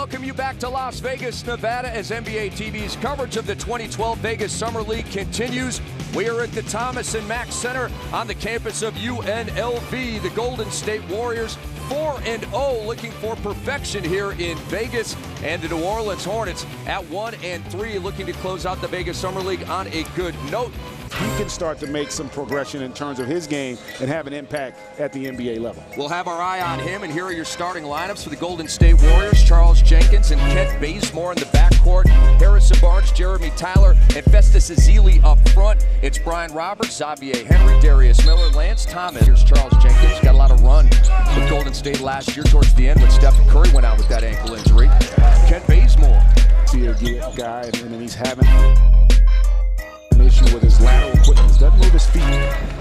welcome you back to Las Vegas, Nevada, as NBA TV's coverage of the 2012 Vegas Summer League continues. We are at the Thomas and Mack Center on the campus of UNLV. The Golden State Warriors 4-0, looking for perfection here in Vegas, and the New Orleans Hornets at 1-3, looking to close out the Vegas Summer League on a good note. He can start to make some progression in terms of his game and have an impact at the NBA level. We'll have our eye on him, and here are your starting lineups for the Golden State Warriors. Charles Jenkins and Kent Bazemore in the backcourt. Harrison Barnes, Jeremy Tyler, and Festus Ezeli up front. It's Brian Roberts, Xavier Henry, Darius Miller, Lance Thomas. Here's Charles Jenkins. Got a lot of run with Golden State last year towards the end when Stephen Curry went out with that ankle injury. Kent Bazemore. See a guy, and then he's having an issue with his lateral quickness. Doesn't move his feet.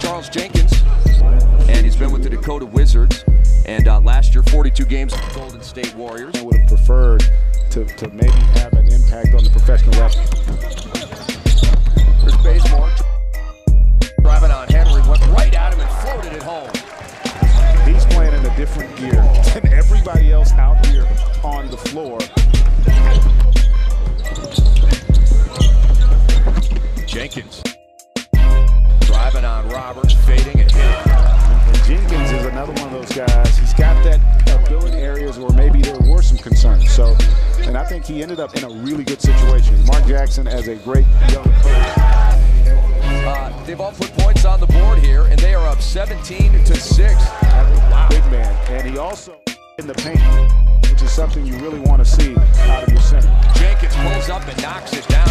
Charles Jenkins, and he's been with the Dakota Wizards, and last year 42 games with the Golden State Warriors. I would have preferred to maybe have an impact on the professional level. There's Bazemore driving on Henry, went right at him and floated it home. He's playing in a different gear than everybody else out here on the floor. Jenkins driving on Roberts, fading and hitting. And Jenkins is another one of those guys. He's got that ability areas where maybe there were some concerns. So, and I think he ended up in a really good situation. Mark Jackson as a great young coach. They've all put points on the board here, and they are up 17-6. Wow. Big man, and he also in the paint, which is something you really want to see out of your center. Jenkins pulls up and knocks it down.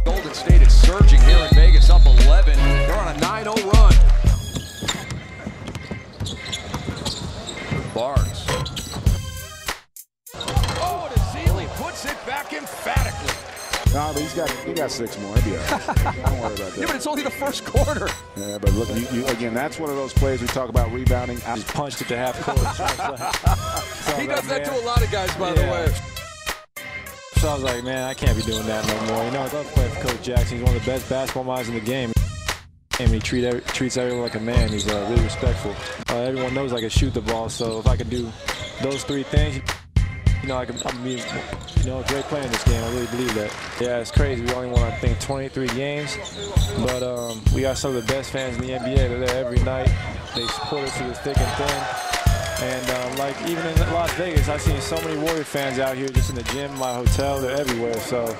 Golden State is surging here in Vegas, up 11. They're on a 9-0 run. Barnes. Oh, and Ezeli puts it back emphatically. No, but he got 6 more. He'll be all right. Don't worry about that. Yeah, but it's only the first quarter. Yeah, but look, again, that's one of those plays we talk about rebounding. Just punched it to half court. He does that to a lot of guys, by the way. So I was like, man, I can't be doing that no more. You know, I love playing for Coach Jackson. He's one of the best basketball minds in the game. And he treats everyone like a man. He's really respectful. Everyone knows I can shoot the ball, so if I can do those 3 things, you know, I can be, you know, a great player in this game. I really believe that. Yeah, it's crazy. We only won, I think, 23 games, but we got some of the best fans in the NBA. They're there every night. They support us through the thick and thin. And like even in Las Vegas, I've seen so many Warrior fans out here just in the gym, my hotel, they're everywhere. So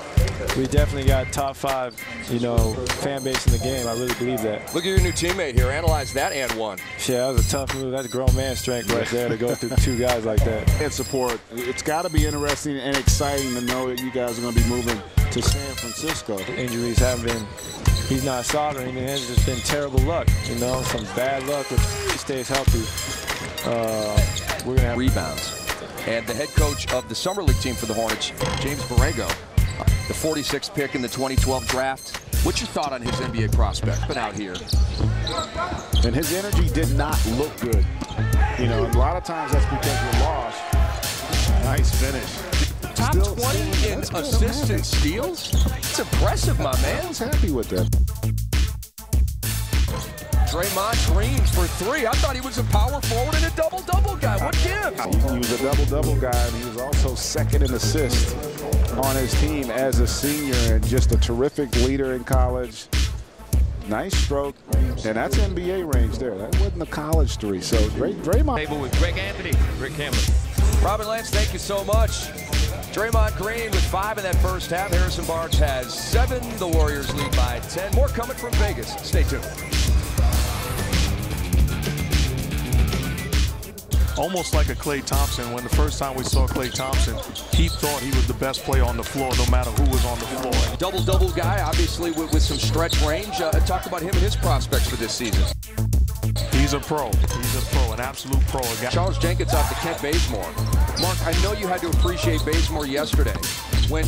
we definitely got top 5, you know, fan base in the game. I really believe that. Look at your new teammate here. Analyze that and one. Yeah, that was a tough move. That's grown man strength right there to go through 2 guys like that. And support. It's got to be interesting and exciting to know that you guys are going to be moving to San Francisco. Injuries haven't been, he's not sovereign. It's just been terrible luck, you know, some bad luck if he stays healthy. We're going to have rebounds. And the head coach of the Summer League team for the Hornets, James Borrego, the 46th pick in the 2012 draft. What's your thought on his NBA prospect? Been out here. And his energy did not look good. You know, a lot of times that's because you lost. Nice finish. Top 20 in assists and steals? It's impressive, my man. I was happy with that. Draymond Green for 3. I thought he was a power forward and a double-double guy. What gives? He was a double-double guy, and he was also 2nd in assists on his team as a senior, and just a terrific leader in college. Nice stroke, and that's NBA range there. That wasn't a college 3. So Draymond. Table with Greg Anthony, Rick Hamlin. Robin Lance, thank you so much. Draymond Green with 5 in that first half. Harrison Barnes has 7. The Warriors lead by 10. More coming from Vegas. Stay tuned. Almost like a Klay Thompson. When the first time we saw Klay Thompson, he thought he was the best player on the floor, no matter who was on the floor. Double-double guy, obviously with some stretch range. Talk about him and his prospects for this season. He's a pro. He's a pro, an absolute pro. Charles Jenkins off to Kent Bazemore. Mark, I know you had to appreciate Bazemore yesterday when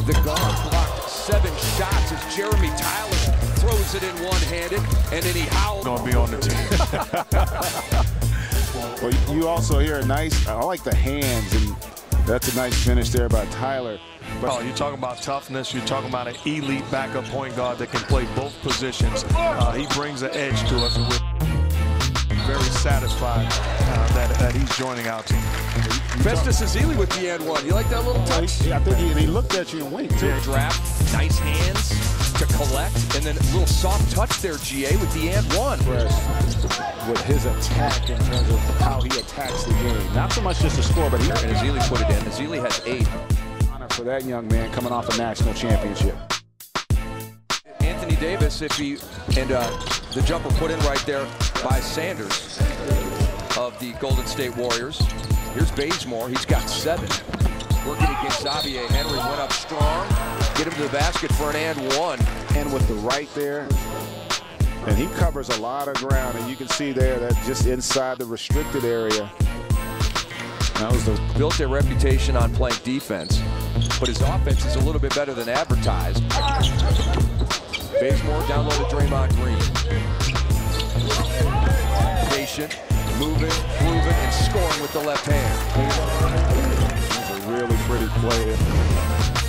the guard blocked 7 shots as Jeremy Tyler throws it in one-handed, and then he howled. Going to be on the team. Well, you also hear a nice, I like the hands, and That's a nice finish there by Tyler. Oh, you're talking about toughness. You're talking about an elite backup point guard that can play both positions. He brings an edge to us, and we're very satisfied that he's joining our team. Festus Ezeli with the and one. You like that little touch? I think he looked at you and winked, too. Draft, nice hands to collect, and then a little soft touch there, GA, with the and one. With his attack in terms of how he attacks the game. Not so much just the score, but he... And Ezeli put it in. Ezeli has 8. Honor for that young man coming off a national championship. Anthony Davis, if he... And the jumper put in right there by Sanders of the Golden State Warriors. Here's Bazemore. He's got 7. Working against Xavier. Henry went up strong. Get him to the basket for an and one. And with the right there. And he covers a lot of ground. And you can see there that just inside the restricted area. That was the... Built their reputation on playing defense. But his offense is a little bit better than advertised. Bazemore down low to Draymond Green. Patient, moving, moving, and scoring with the left hand. That's a really pretty play.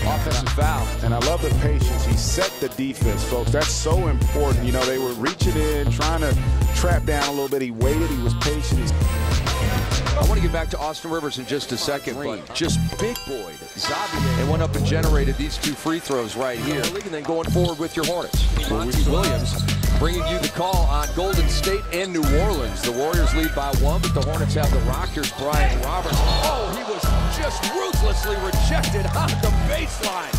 Offensive foul. And I love the patience. He set the defense, folks. That's so important. You know, they were reaching in, trying to trap down a little bit. He waited. He was patient. I want to get back to Austin Rivers in just a second, but just big boy. Xavier. They went up and generated these 2 free throws right here. And then going forward with your Hornets. Monty Williams bringing you the call on Golden State and New Orleans. The Warriors lead by 1, but the Hornets have the Rockers. Brian Roberts. Oh, he was just ruthlessly rejected on the baseline.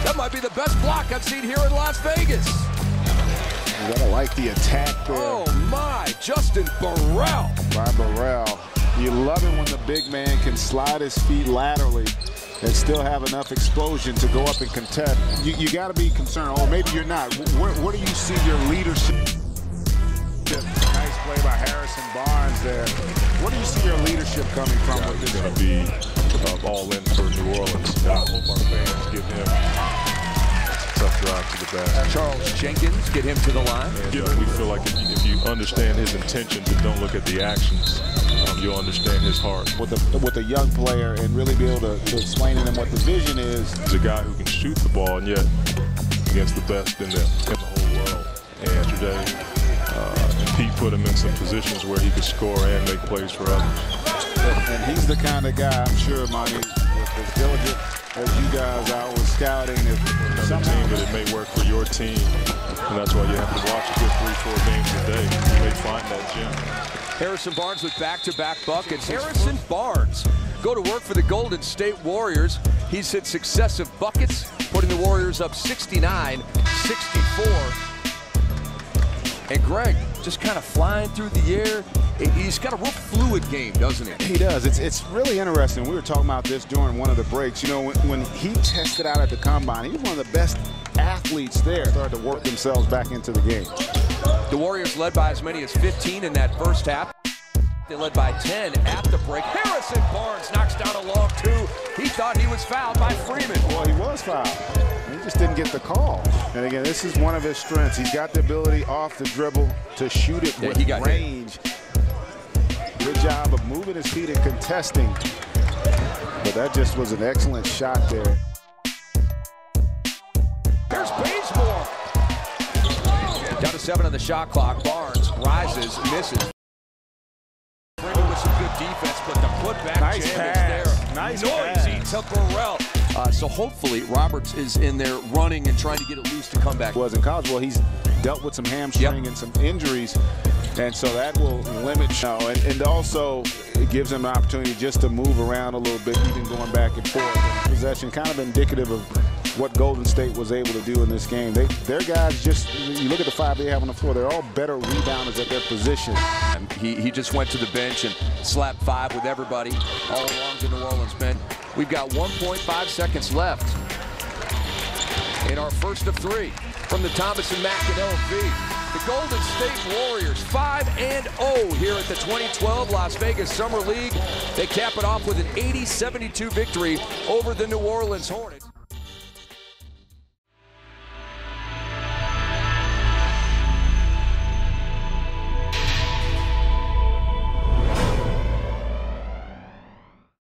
That might be the best block I've seen here in Las Vegas. You gotta like the attack there. Oh my, Justin Burrell. By Burrell. You love it when the big man can slide his feet laterally and still have enough explosion to go up and contest. You got to be concerned. Oh, maybe you're not. Where do you see your leadership? Nice play by Harrison Barnes there. Where do you see your leadership coming from with this? He's going to be all in for New Orleans. I hope our fans give him a tough drive to the basket. Charles Jenkins, get him to the line. And we feel like if you understand his intentions and don't look at the actions, you'll understand his heart. With a young player and really be able to explain to them what the vision is. He's a guy who can shoot the ball, and yet against the best in the whole world. And yesterday, Pete put him in some positions where he could score and make plays for others. And he's the kind of guy, I'm sure, Monty, as diligent as you guys are with scouting. Another team, but it may work for your team, and that's why you have to watch a good 3-4 games a day. You may find that gem. Harrison Barnes with back-to-back buckets. Harrison Barnes go to work for the Golden State Warriors. He's hit successive buckets, putting the Warriors up 69-64. And Greg just kind of flying through the air. He's got a real fluid game, doesn't he? He does. It's really interesting. We were talking about this during one of the breaks. You know, when he tested out at the Combine, he was one of the best athletes there. Started to work themselves back into the game. The Warriors led by as many as 15 in that first half. They led by 10 at the break. Harrison Barnes knocks down a long 2. He thought he was fouled by Freeman. Well, he was fouled. He just didn't get the call. And again, this is one of his strengths. He's got the ability off the dribble to shoot it with range. Good job of moving his feet and contesting. But that just was an excellent shot there. Here's Bazemore. Down to 7 on the shot clock. Barnes rises, misses. Freeman with some good defense, but the putback nice jam pass. is there. Nice Noisy pass. to Burrell. So hopefully Roberts is in there running and trying to get it loose to come back. Was in college. Well, he's dealt with some hamstring and some injuries, and so that will limit. And also it gives him an opportunity just to move around a little bit, even going back and forth. Possession kind of indicative of what Golden State was able to do in this game. Their guys just, you look at the 5 they have on the floor, they're all better rebounders at their position. He just went to the bench and slapped 5 with everybody all along the New Orleans bench. We've got 1.5 seconds left in our first of 3 from the Thomas and Mack and LV. The Golden State Warriors 5-0 here at the 2012 Las Vegas Summer League. They cap it off with an 80-72 victory over the New Orleans Hornets.